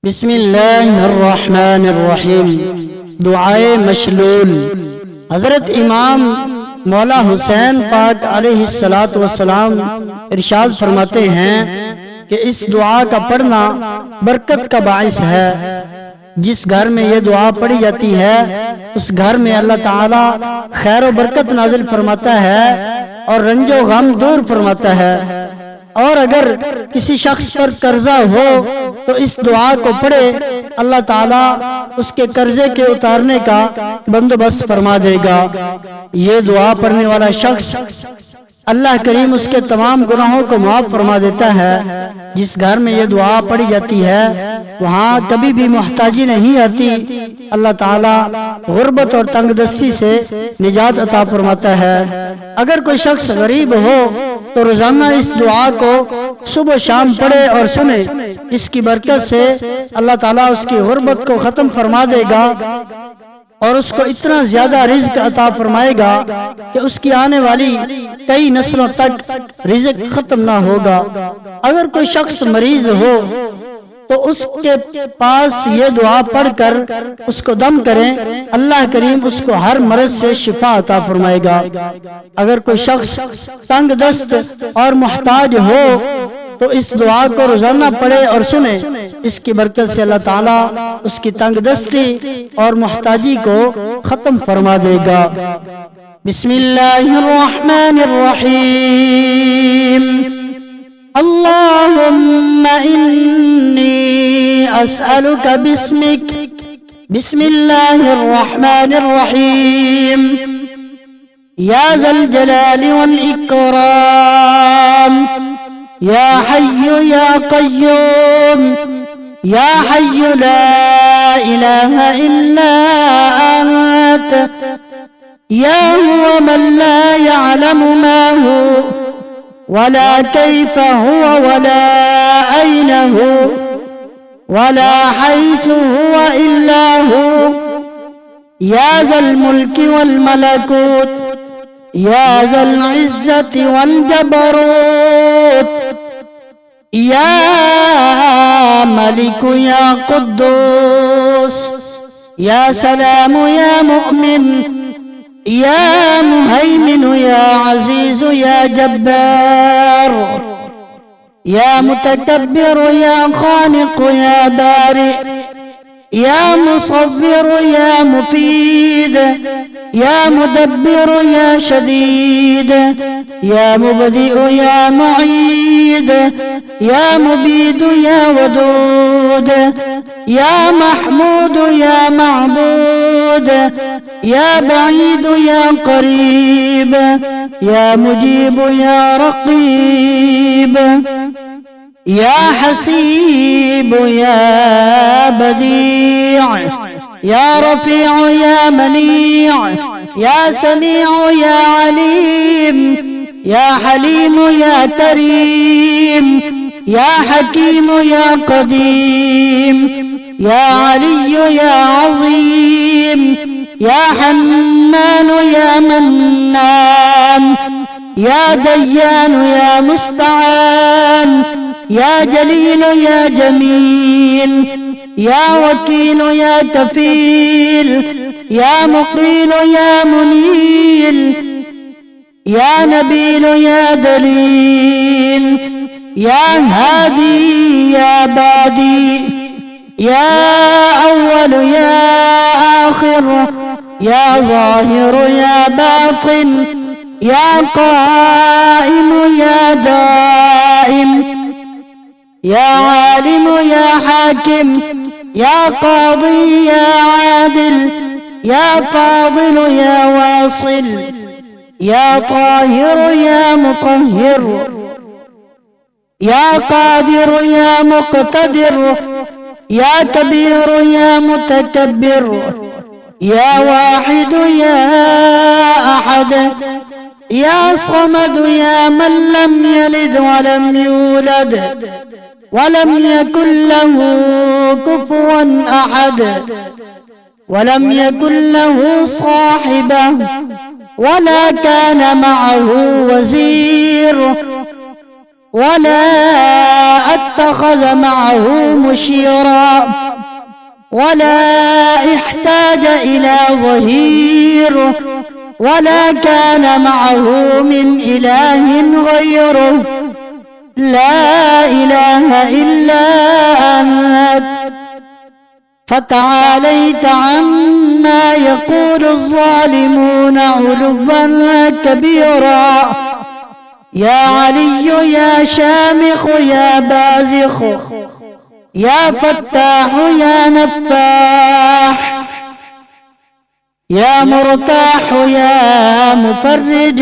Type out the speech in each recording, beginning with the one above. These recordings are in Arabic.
बिस्मिल्लाहिर्रहमानिर्रहीम। दुआए मशलूल। हजरत इमाम मौला हुसैन पाक अलैहिस्सलातु वस्सलाम इरशाद फरमाते हैं कि इस दुआ का पढ़ना बरकत का बाइस है। जिस घर में ये दुआ पढ़ी जाती है उस घर में अल्लाह ताला खैर और बरकत नाजिल फरमाता है और रंजो गम दूर फरमाता है। और अगर किसी शख्स पर कर्जा हो तो इस दुआ को पढ़े, अल्लाह ताला उसके कर्जे के उतारने का बंदोबस्त फरमा देगा। ये दुआ पढ़ने वाला शख्स अल्लाह करीम उसके तमाम गुनाहों को माफ फरमा देता है। जिस घर में ये दुआ पढ़ी जाती है वहाँ कभी भी मुहताजी नहीं आती। अल्लाह ताला गुर्बत और तंगदस्ती से निजात अता फरमाता है। अगर कोई शख्स गरीब हो तो रोजाना इस दुआ को सुबह शाम पढ़े और सुने। इसकी बरकत से अल्लाह ताला उसकी गुर्बत को खत्म फरमा देगा और उसको इतना ज्यादा रिज्क अता फरमाएगा कि उसकी आने वाली कई नस्लों तक रिज्क खत्म ना होगा। अगर कोई शख्स मरीज हो तो उसके पास ये दुआ पढ़कर उसको दम करें, अल्लाह करीम उसको हर मर्ज से शिफा अता फरमाएगा। अगर कोई शख्स तंग दस्त और मुहताज हो तो इस दुआ को रोजाना पढ़े और सुने। इसकी बरकत से अल्लाह ताला उसकी तंग दस्ती और मुहताजी को खत्म फरमा देगा। बिस्मिल्लाहिर्रहमानिर्रहीम। अल्लाहुम्मा इन्नी अस्अलुका बिस्मिक। बिस्मिल्लाहिर्रहमानिर्रहीम। या ज़ल जलाली वल इकराम। या हय्यु या क़य्यूम। या हय्यु ला इलाहा इल्ला अंत। या हुवा मन ला यअलमु मा हु वला कैफ़ हुवा वला ऐन हु वला हैसु हुवा इल्ला हु। या ज़ल मुल्कि वल मलकूत। या ज़ल इज़्ज़ति वल जबरूत। या मलिकु या कुद्दूस। या सलामु या मुअमिन। या मुहैमिनु या अज़ीज़ु या जब्बार। या मुतकब्बिरु या खालिक़ु या बारि। या मुसव्विरु या मुफीद। या मुदब्बिरु या शदीद। या मुबदिउ या मुईद। या मुबीदु या वदूद। या महमूद या मअबूद। या बईद या करीब। या मुजीब या रकीब। या हसीब या बदीअ। या रफीअ या मनीअ। या समीअ या अलीम। या हलीम या करीम। या हकीम या कदीम। या अली या अज़ीम। या हन्नान या मन्नान। या दय्यान या मुस्तआन। या जलील या जमील। या वकील या कफील। या मुक़ील या मुनील। या नबील या दलील। या हादी या बादी। या अव्वल या आखिर। या ज़ाहिर या बातिन। या क़ाइम या दाइम। या आलिम या हाकिम। या क़ादी या आदिल। या फ़ादिल या वासिल। या ताहिर या मुतहिर। या क़ादिर या मुक़तदिर। या कबीर या मुतकब्बिर। या वाहिद या अहद। या समद या मन लम यलिद वलम यूलद वलम यकुन लहू कुफुवन अहद। वलम यकुन लहू साहिबह वला कान मअहू वज़ीर। ولا اتخذ معه مشيرا ولا احتاج إلى ظهير ولا كان معه من إله غيره. لا إله إلا أنت فتعاليت عما يقول الظالمون علوا كبيرا. يا علي يا شامخ يا بازخ يا فتاح يا نفاح يا مرتاح يا مفرج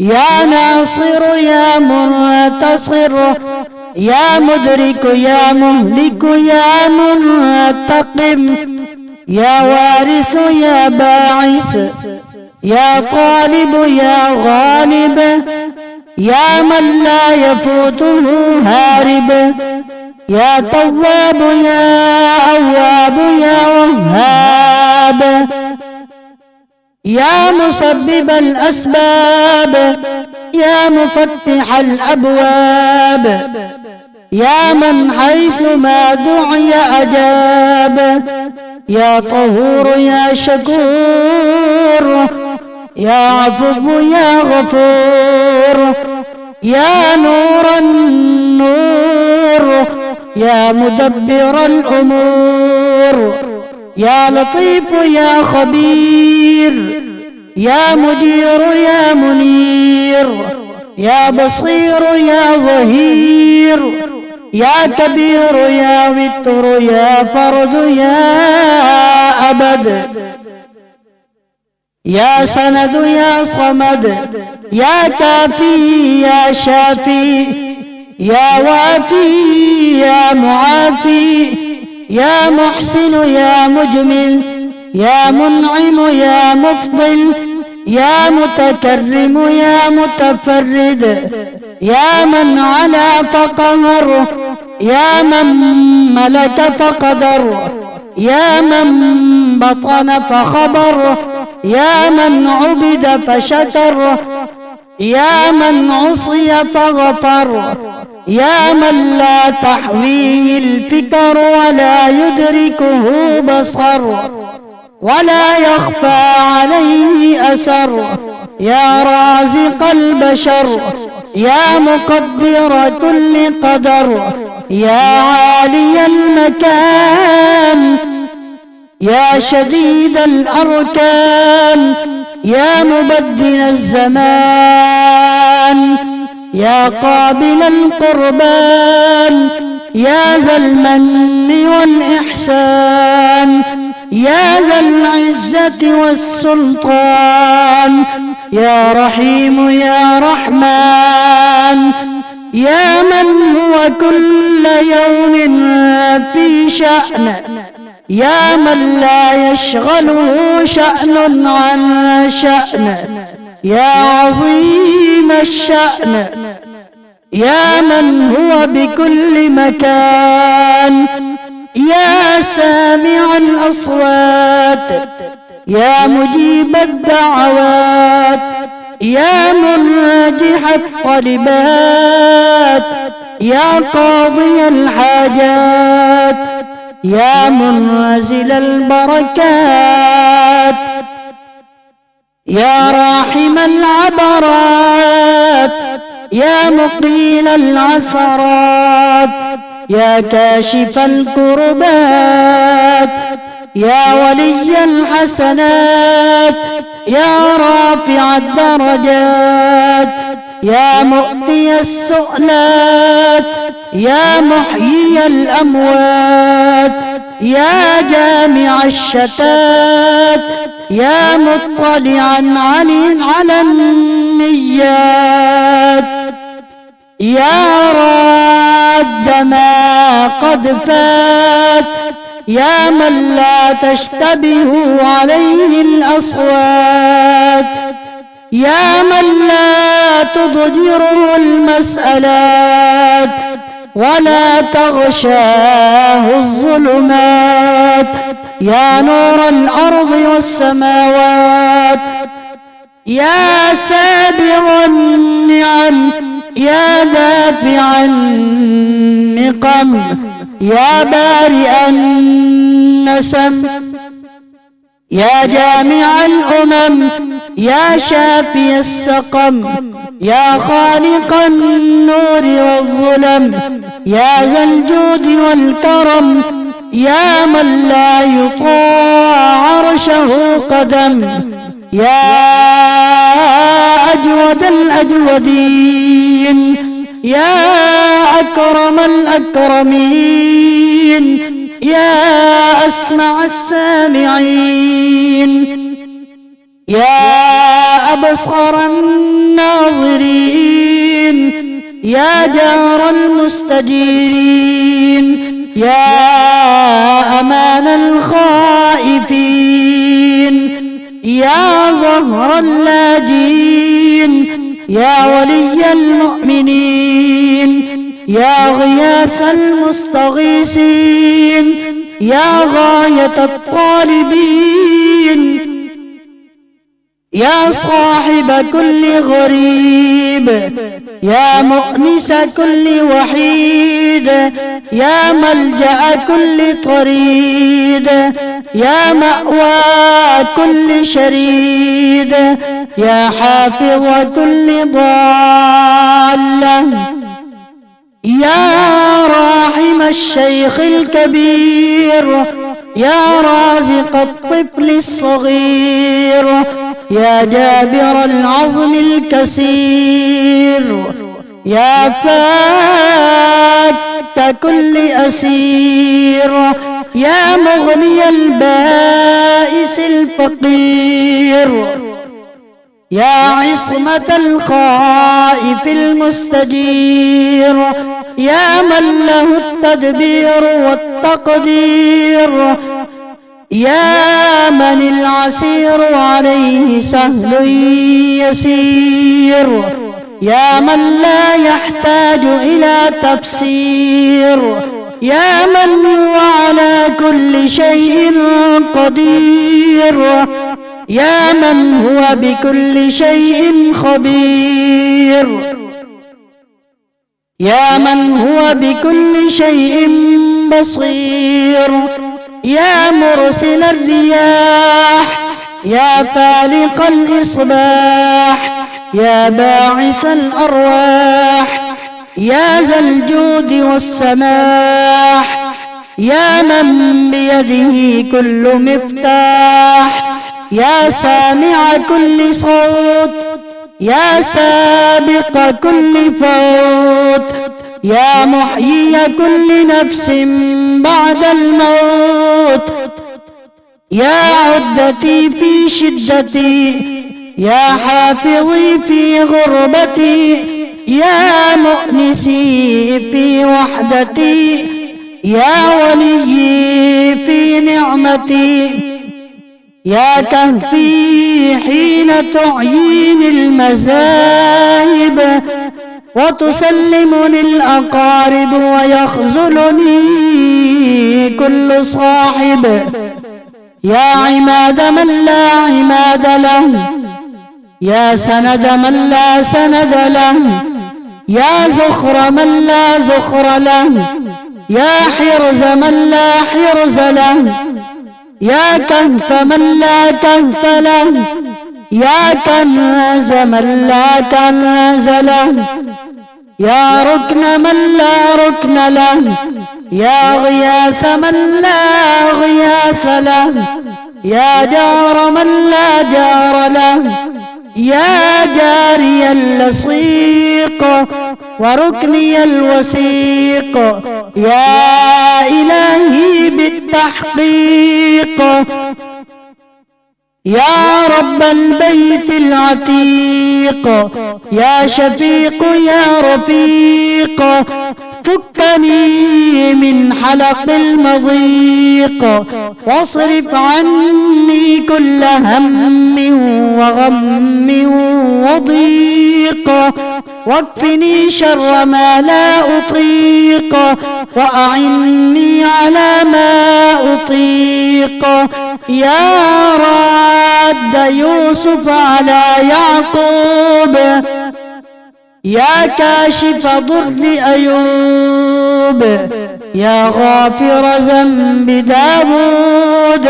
يا ناصر يا منتصر يا مدرك يا مهلك يا منتقم يا وارث يا باعث يا طالب يا غالب يا من لا يفوته هارب يا تواب يا أواب يا وهاب يا مسبب الأسباب يا مفتح الأبواب يا من حيث ما دعي أجاب يا طهور يا شكور يا عفو يا غفور يا نور النور يا مدبر الأمور يا لطيف يا خبير يا مدير يا منير يا بصير يا ظهير يا كبير يا وتر يا فرد يا أبد يا سند يا صمد يا كافي يا شافي يا وافي يا معافي يا محسن يا مجمل يا منعم يا مفضل يا متكرم يا متفرد يا من علا فقهر يا من ملك فقدر يا من بطن فخبر يا من عبد فشكر يا من عصي فغفر يا من لا تحويه الفكر ولا يدركه بصر ولا يخفى عليه أثر يا رازق البشر يا مقدر كل قدر يا عالي المكان يا شديد الأركان يا مبدل الزمان يا قابل القربان يا ذا المن والإحسان يا ذا العزة والسلطان يا رحيم يا رحمن يا من هو كل يوم في شأن يا من لا يشغله شأن عن شأن يا عظيم الشأن يا من هو بكل مكان يا سامع الأصوات يا مجيب الدعوات يا مناجح الطلبات يا قاضي الحاجات يا منزل البركات يا راحم العبرات يا مقيل العثرات يا كاشف الكربات يا ولي الحسنات يا رافع الدرجات يا مؤتي السؤلات يا محيي الأموات يا جامع الشتات يا مطلعا على النيات يا راد ما قد فات يا من لا تشتبه عليه الأصوات يا من لا تضجره المسألات ولا تغشاه الظلمات يا نور الأرض والسماوات يا سابغ النعم يا دافع النقم يا بارئ النسم يا جامع الأمم يا شافي السقم يا خالق النور والظلم يا ذا الجود والكرم يا من لا يطاع عرشه قدم يا أجود الأجودين يا أكرم الأكرمين يا أسمع السامعين يا أبصر الناظرين يا جار المستجيرين يا أمان الخائفين يا ظهر اللاجين يا ولي المؤمنين يا غياث المستغيثين يا غاية الطالبين يا صاحب كل غريب يا مؤنس كل وحيد يا ملجأ كل طريد يا مأوى كل شريد يا حافظ كل ضال يا راحم الشيخ الكبير يا رازق الطفل الصغير يا جابر العظم الكسير يا فاك كل أسير يا مغني البائس الفقير يا عصمة الخائف المستجير يا من له التدبير والتقدير يا من العسير عليه سهل يسير يا من لا يحتاج إلى تفسير يا من هو على كل شيء قدير يا من هو بكل شيء خبير يا من هو بكل شيء بصير يا مرسل الرياح يا فالق الإصباح يا باعث الأرواح يا ذا الجود والسماح يا من بيده كل مفتاح يا سامع كل صوت يا سابق كل فوت يا محيي كل نفس بعد الموت يا عدتي في شدتي يا حافظي في غربتي يا مؤنسي في وحدتي يا وليي في نعمتي يا كهفي حين تعييني المذاهب وتسلمني الأقارب ويخذلني كل صاحب يا عماد من لا عماد له يا سند من لا سند له يا ذخر من لا ذخر له يا حرز من لا حرز له يا كهف من لا كهف له يا كنز من لا كنز له يا ركن من لا ركن له يا غياث من لا غياث له يا جار من لا جار له يا جاري اللصيق وركني الوثيق يا إلهي بالتحقيق يا رب البيت العتيق يا شفيق يا رفيق فكني من حلق المضيق واصرف عني كل هم وغم وضيق واكفني شر ما لا أطيق وأعني على ما أطيق يا راد يوسف على يعقوب يا كاشف ضر أيوب، يا غافر ذنب داود،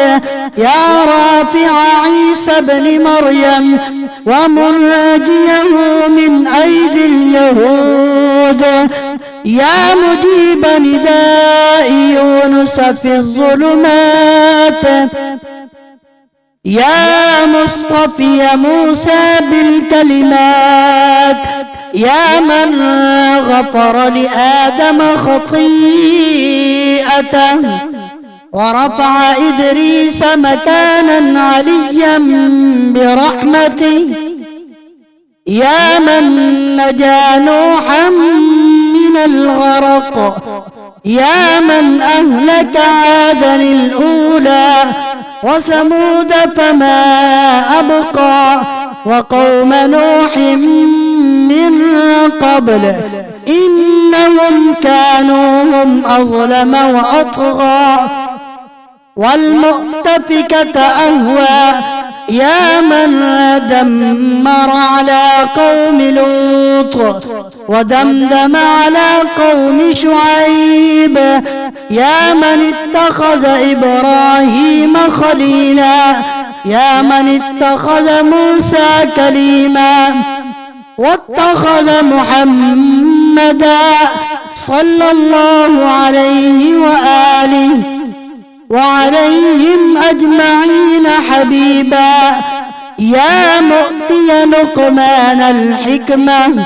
يا رافع عيسى بن مريم ومنجيه من أيدي اليهود، يا مجيب نداء يونس في الظلمات، يا مصطفي موسى بالكلمات، يا من غفر لآدم خطيئته ورفع إدريس مكانا عليا برحمته، يا من نجى نوحا من الغرق، يا من أهلك عادا الأولى وثمود فما أبقى وقوم نوح من قبل إنهم كانوا هم أظلم وأطغى، والمؤتفكة أهوى، يا من دمر على قوم لوط ودمدم على قوم شعيب، يا من اتخذ إبراهيم خليلا، يا من اتخذ موسى كليما واتخذ محمدا صلى الله عليه وآله وعليهم أجمعين حبيبا، يا مؤتي لقمان الحكمة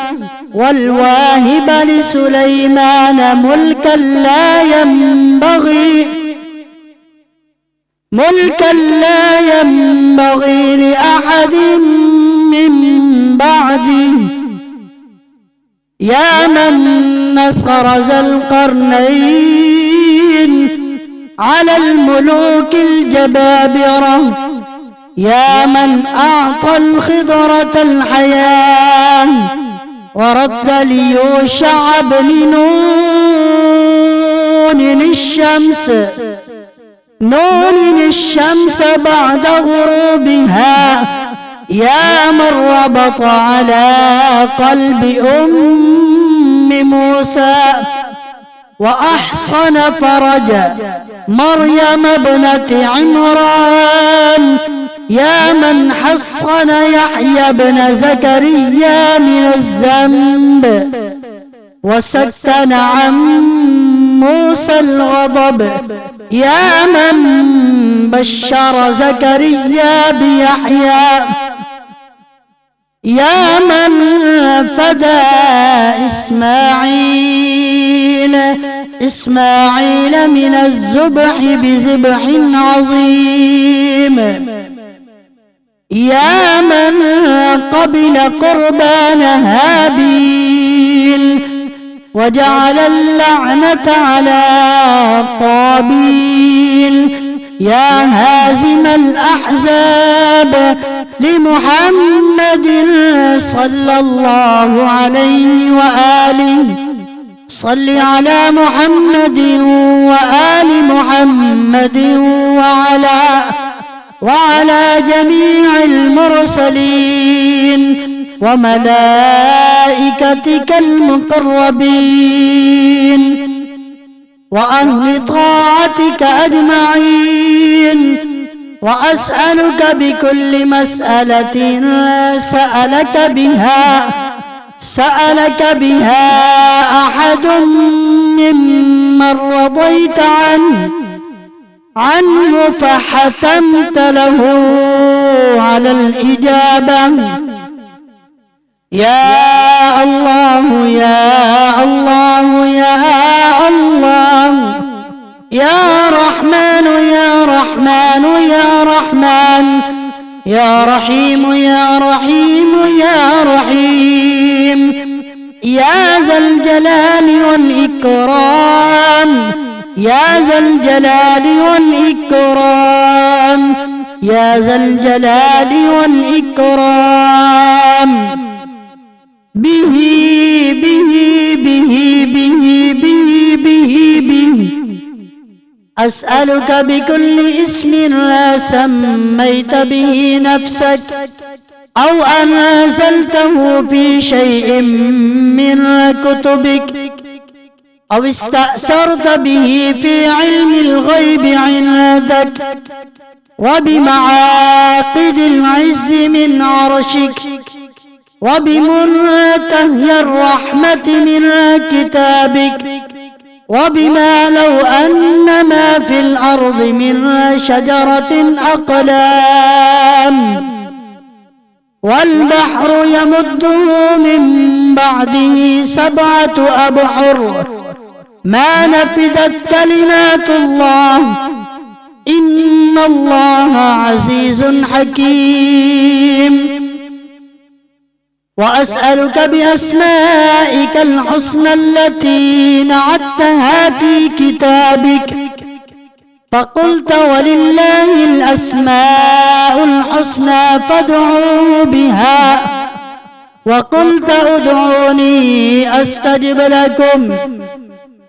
والواهب لسليمان ملكا لا ينبغي لأحد من بعده، يا من نصر ذا القرنين على الملوك الجبابرة، يا من أعطى الخضرة الحياة ورد ليوشع بن نون الشمس بعد غروبها، يا من ربط على قلب موسى وأحصن فرج مريم ابنة عمران، يا من حصن يحيى بن زكريا من الذنب وسكن عن موسى الغضب، يا من بشر زكريا بيحيى، يا من فدى إسماعيل من الذبح بذبح عظيم، يا من قبل قربان هابيل وجعل اللعنة على قابيل، يا هازم الأحزاب لمحمد صلى الله عليه وآله، صل على محمد وآل محمد وعلى جميع المرسلين وملائكتك المقربين وأهل طاعتك أجمعين، وأسألك بكل مسألة سألك بها أحد ممن رضيت عنه فحتمت له على الإجابة، يا الله يا الله يا الله، يا رحمن يا رحمن يا رحمن، يا رحيم يا رحيم يا رحيم، يا ذا الجلال والإكرام، يا ذا الجلال والإكرام، يا ذا الجلال والإكرام، به به به به به به به أسألك بكل اسم سميت به نفسك أو أنزلته في شيء من كتبك أو استأثرت به في علم الغيب عندك وبمعاقد العز من عرشك وبمنتهى الرحمة من كتابك وبما لو أن ما في الأرض من شجرة أقلام والبحر يمده من بعده 7 أبحر ما نفدت كلمات الله إن الله عزيز حكيم. وأسألك بأسمائك الحسنى التي نعتها في كتابك فقلت ولله الأسماء الحسنى فادعوه بها وقلت ادعوني أستجب لكم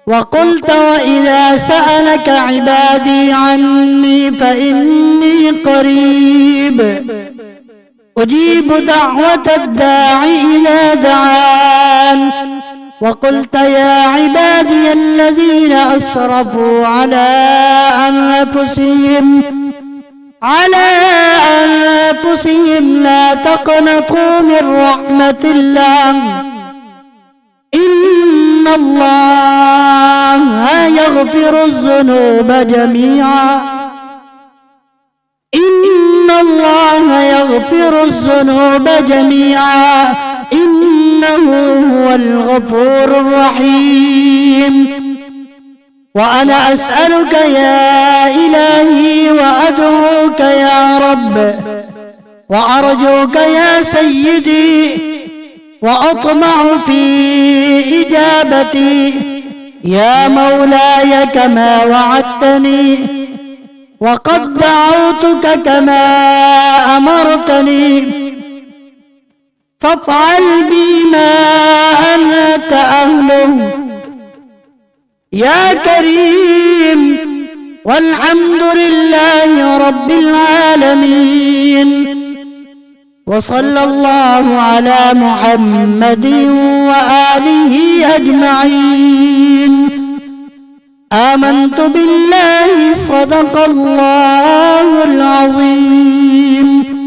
وقلت وإذا سألك عبادي عني فإني قريب أجيب دعوة الداعي إذا دعان وقلت يا عبادي الذين أسرفوا على أنفسهم لا تقنطوا من رحمة الله إن الله يغفر الذنوب جميعا إنه هو الغفور الرحيم. وأنا أسألك يا إلهي وأدعوك يا رب وأرجوك يا سيدي وأطمع في إجابتي يا مولاي كما وعدتني وقد دعوتك كما أمرتني فافعل بي ما أنت أهله يا كريم والحمد لله رب العالمين. وصلى الله على محمد وآله أجمعين. آمنت بالله صدق الله العظيم.